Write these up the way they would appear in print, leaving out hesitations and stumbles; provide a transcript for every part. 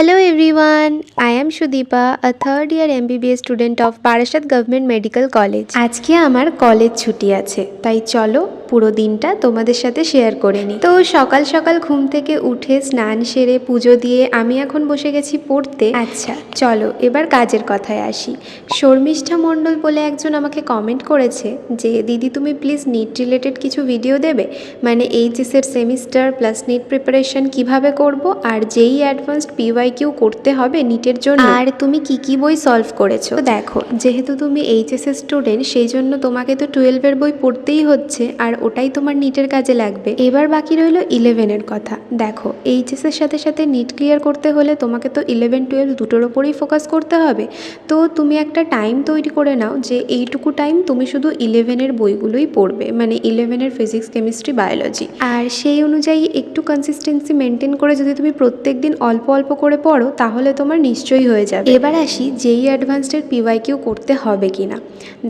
Hello everyone, I am Shudeepa, a third year MBBS student of Parashat Government Medical College. আজকে আমার college ছুটি আছে, তাই চলো পুরো দিনটা তোমাদের সাথে শেয়ার করে নিই। তো সকাল সকাল ঘুম থেকে উঠে স্নান সেরে পুজো দিয়ে আমি এখন বসে গেছি পড়তে। আচ্ছা চলো এবার কাজের কথায় আসি। শর্মিষ্ঠা মণ্ডল বলে একজন আমাকে কমেন্ট করেছে যে দিদি তুমি প্লিজ নিট রিলেটেড কিছু ভিডিও দেবে, মানে এইচএসের সেমিস্টার প্লাস নিট প্রিপারেশন কিভাবে করব, আর যেই অ্যাডভান্সড পিওয়াইকিউ করতে হবে নিটের জন্য, আর তুমি কি কি বই সলভ করেছো। তো দেখো, যেহেতু তুমি এইচএসের স্টুডেন্ট সেই জন্য তোমাকে তো 12-এর বই পড়তেই হচ্ছে, আর ওটাই তোমার নিটের কাজে লাগবে। এবার বাকি রইল 11-এর কথা। দেখো, এইচএসের সাথে সাথে নিট ক্লিয়ার করতে হলে তোমাকে তো 11-12 দুটোর ওপরেই ফোকাস করতে হবে। তো তুমি একটা টাইম তৈরি করে নাও যে এইটুকু টাইম তুমি শুধু 11-এর বইগুলোই পড়বে, মানে 11-এর ফিজিক্স, কেমিস্ট্রি, বায়োলজি। আর সেই অনুযায়ী একটু কনসিস্টেন্সি মেনটেন করে যদি তুমি প্রত্যেক দিন অল্প অল্প করে পড়ো তাহলে তোমার নিশ্চয়ই হয়ে যাবে। এবার আসি যেই অ্যাডভান্সডের পিওয়াইকিউ করতে হবে কিনা।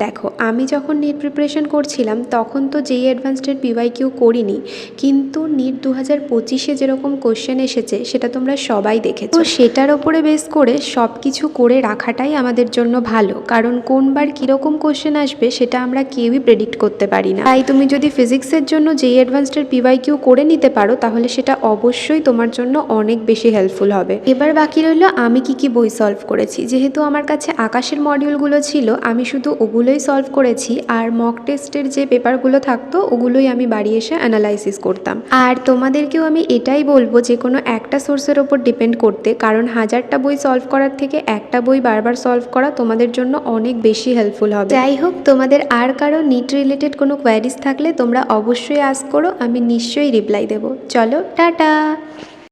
দেখো, আমি যখন নিট প্রিপারেশন করছিলাম তখন তো যেই অ্যাডভান্সডের পিওয়াইকিউ করিনি, কিন্তু নিট 2025-এ যেরকম কোশ্চেন এসেছে সেটা তোমরা সবাই দেখেছো। তো সেটার ওপরে বেস করে সব কিছু করে রাখাটাই আমাদের জন্য ভালো, কারণ কোনবার কীরকম কোশ্চেন আসবে সেটা আমরা কেউই প্রেডিক্ট করতে পারি না। তাই তুমি যদি ফিজিক্সের জন্য যেই অ্যাডভান্সডের পিওয়াইকিউ করে নিতে পারো তাহলে সেটা অবশ্যই তোমার জন্য অনেক বেশি হেল্পফুল হবে। এবার বাকি রইল আমি কি কি বই সলভ করেছি। যেহেতু আমার কাছে আকাশের মডিউলগুলো ছিল, আমি শুধু ওগুলোই সলভ করেছি, আর মক টেস্টের যে পেপারগুলো থাকতো ওগুলোই আমি বাড়ি এসে অ্যানালাইসিস করতাম। আর তোমাদেরকেও আমি এটাই বলবো যে কোনো একটা সোর্সের ওপর ডিপেন্ড করতে, কারণ 1000টা বই সলভ করার থেকে একটা বই বারবার সলভ করা তোমাদের জন্য অনেক বেশি হেল্পফুল হবে। যাই হোক, তোমাদের আর কারো নিট রিলেটেড কোনো কোয়ারিজ থাকলে তোমরা অবশ্যই আস্ক করো, আমি নিশ্চয়ই রিপ্লাই দেবো। চলো টাটা।